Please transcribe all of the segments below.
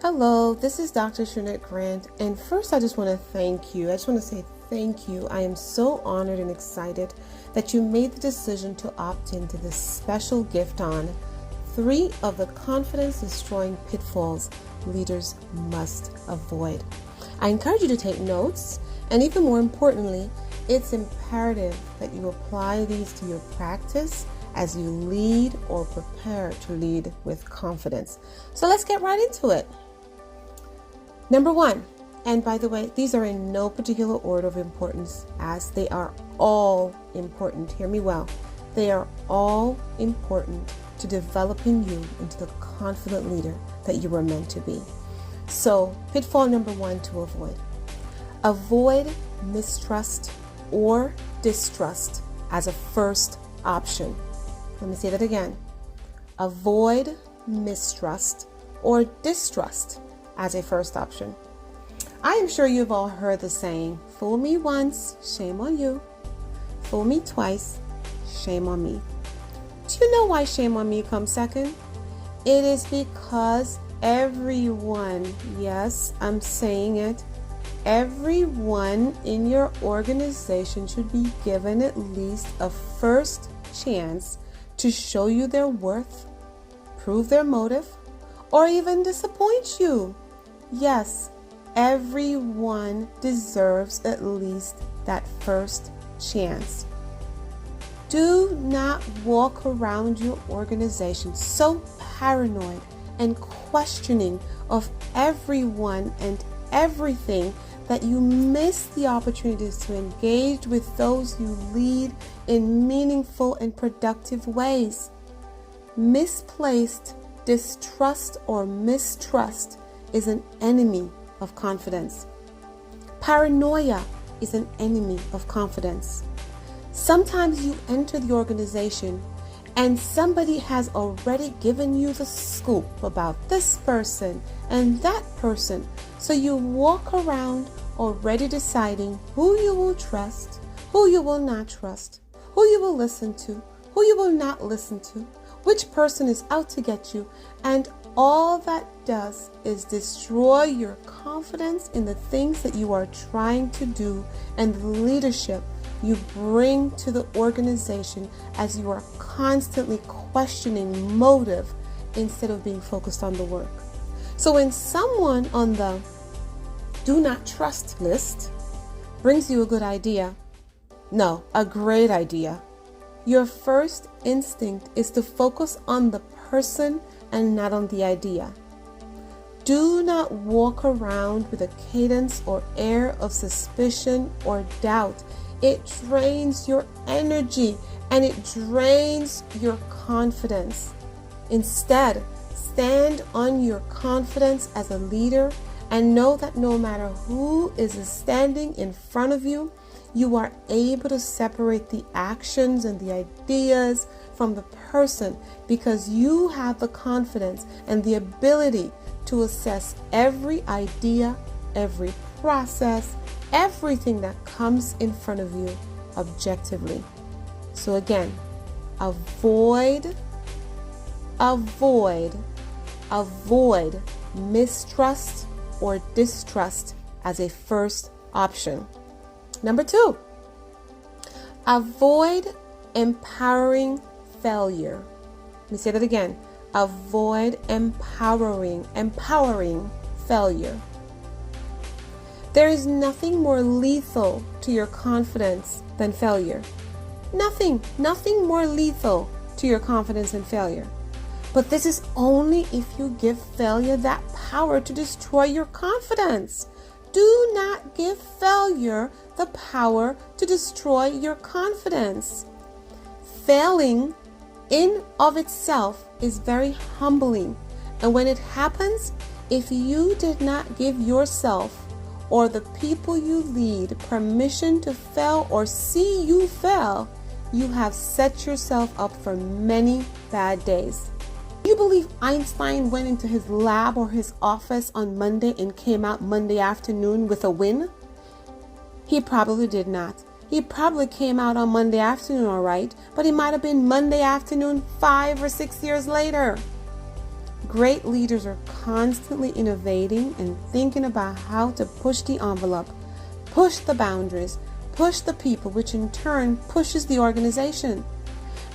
Hello, this is Dr. Shernette Grant, and first I just want to thank you. I just want to say thank you. I am so honored and excited that you made the decision to opt into this special gift on 3 of the confidence-destroying pitfalls leaders must avoid. I encourage you to take notes, and even more importantly, it's imperative that you apply these to your practice as you lead or prepare to lead with confidence. So let's get right into it. Number 1, and by the way, these are in no particular order of importance as they are all important. Hear me well. They are all important to developing you into the confident leader that you were meant to be. So, pitfall number 1 to avoid. Avoid mistrust or distrust as a first option. Let me say that again. Avoid mistrust or distrust as a first option. I am sure you've all heard the saying, fool me once, shame on you. Fool me twice, shame on me. Do you know why shame on me comes second? It is because everyone, yes, I'm saying it, everyone in your organization should be given at least a first chance to show you their worth, prove their motive, or even disappoint you. Yes, everyone deserves at least that first chance. Do not walk around your organization so paranoid and questioning of everyone and everything that you miss the opportunities to engage with those you lead in meaningful and productive ways. Misplaced distrust or mistrust is an enemy of confidence. Paranoia is an enemy of confidence. Sometimes you enter the organization and somebody has already given you the scoop about this person and that person. So you walk around already deciding who you will trust, who you will not trust, who you will listen to, who you will not listen to, which person is out to get you, and all that does is destroy your confidence in the things that you are trying to do and the leadership you bring to the organization as you are constantly questioning motive instead of being focused on the work. So when someone on the do not trust list brings you a good idea, no, a great idea, your first instinct is to focus on the person and not on the idea. Do not walk around with a cadence or air of suspicion or doubt. It drains your energy and it drains your confidence. Instead, stand on your confidence as a leader and know that no matter who is standing in front of you, you are able to separate the actions and the ideas from the person because you have the confidence and the ability to assess every idea, every process, everything that comes in front of you objectively. So again, avoid mistrust or distrust as a first option. Number 2, avoid empowering failure. Let me say that again. Avoid empowering failure. There is nothing more lethal to your confidence than failure. Nothing more lethal to your confidence than failure. But this is only if you give failure that power to destroy your confidence. Do not give failure the power to destroy your confidence. Failing in of itself is very humbling. And when it happens, if you did not give yourself or the people you lead permission to fail or see you fail, you have set yourself up for many bad days. Do you believe Einstein went into his lab or his office on Monday and came out Monday afternoon with a win? He probably did not. He probably came out on Monday afternoon all right, but it might have been Monday afternoon 5 or 6 years later. Great leaders are constantly innovating and thinking about how to push the envelope, push the boundaries, push the people, which in turn pushes the organization.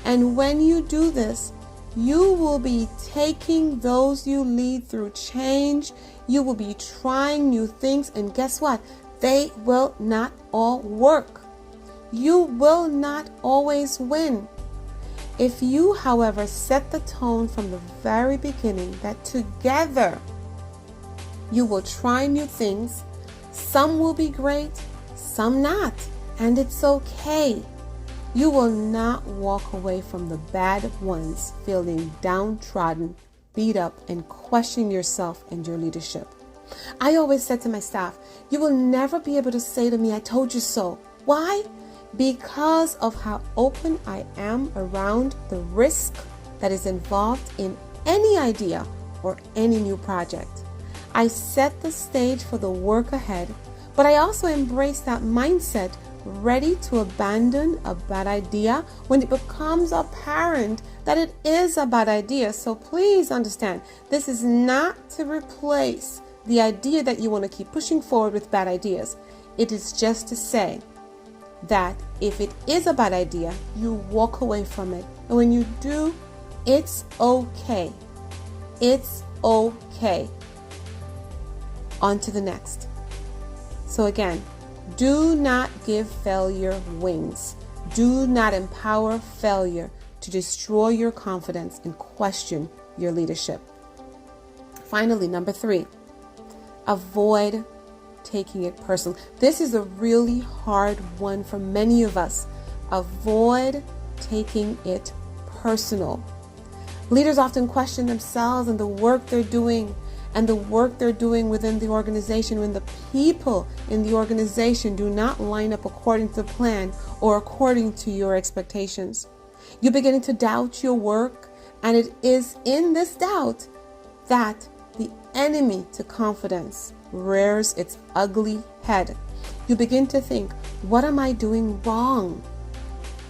And when you do this, you will be taking those you lead through change. You will be trying new things, and guess what? They will not all work. You will not always win. If you, however, set the tone from the very beginning that together you will try new things, some will be great, some not, and it's okay. You will not walk away from the bad ones feeling downtrodden, beat up, and questioning yourself and your leadership. I always said to my staff, you will never be able to say to me, I told you so. Why? Because of how open I am around the risk that is involved in any idea or any new project. I set the stage for the work ahead, but I also embrace that mindset, ready to abandon a bad idea when it becomes apparent that it is a bad idea. So please understand, this is not to replace the idea that you want to keep pushing forward with bad ideas. It is just to say that if it is a bad idea, you walk away from it. And when you do, it's okay. It's okay. On to the next. So again, do not give failure wings. Do not empower failure to destroy your confidence and question your leadership. Finally, number 3, avoid taking it personal. This is a really hard one for many of us. Avoid taking it personal. Leaders often question themselves and the work they're doing within the organization when the people in the organization do not line up according to the plan or according to your expectations. You're beginning to doubt your work, and it is in this doubt that the enemy to confidence rears its ugly head. You begin to think, what am I doing wrong?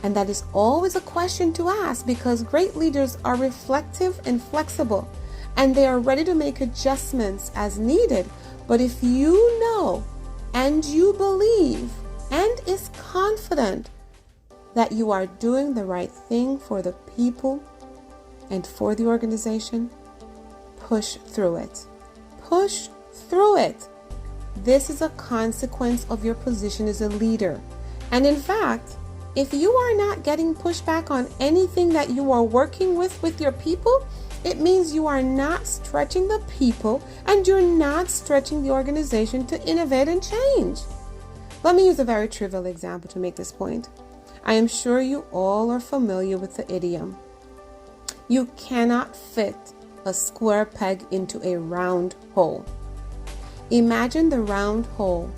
And that is always a question to ask, because great leaders are reflective and flexible, and they are ready to make adjustments as needed. But if you know and you believe and is confident that you are doing the right thing for the people and for the organization, push through it. Push through it. This is a consequence of your position as a leader. And in fact, if you are not getting pushback on anything that you are working with your people, it means you are not stretching the people and you're not stretching the organization to innovate and change. Let me use a very trivial example to make this point. I am sure you all are familiar with the idiom. You cannot fit a square peg into a round hole. Imagine the round hole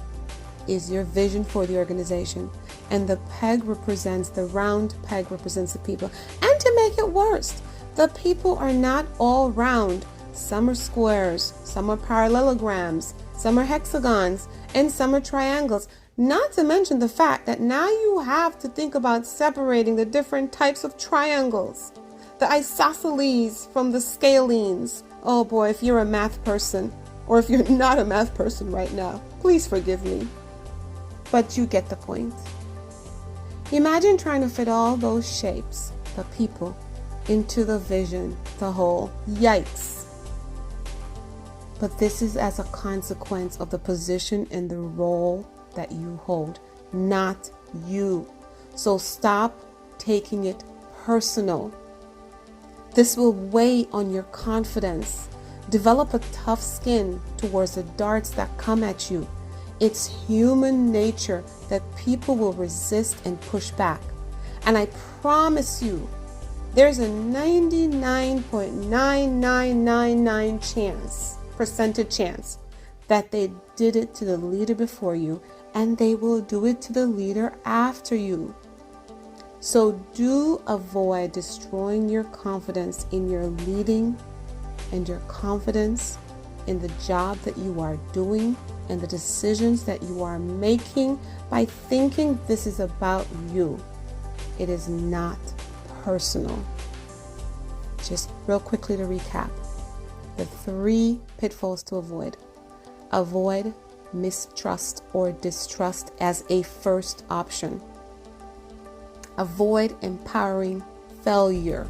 is your vision for the organization, and the round peg represents the people. And to make it worse, the people are not all round. Some are squares, some are parallelograms, some are hexagons, and some are triangles. Not to mention the fact that now you have to think about separating the different types of triangles, the isosceles from the scalenes. Oh boy, if you're a math person, or if you're not a math person right now, please forgive me. But you get the point. Imagine trying to fit all those shapes, the people, into the vision, the whole. Yikes. But this is as a consequence of the position and the role that you hold, not you. So stop taking it personal. This will weigh on your confidence. Develop a tough skin towards the darts that come at you. It's human nature that people will resist and push back. And I promise you, there's a 99.9999 percentage chance that they did it to the leader before you, and they will do it to the leader after you. So do avoid destroying your confidence in your leading and your confidence in the job that you are doing and the decisions that you are making by thinking this is about you. It is not personal. Just real quickly to recap. the 3 pitfalls to avoid. Avoid mistrust or distrust as a first option. Avoid empowering failure.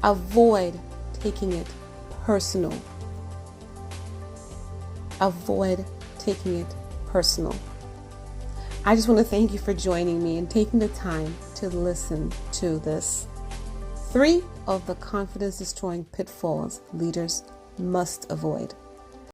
Avoid taking it personal. Avoid taking it personal. I just want to thank you for joining me and taking the time to listen to this. 3 of the confidence destroying pitfalls leaders must avoid.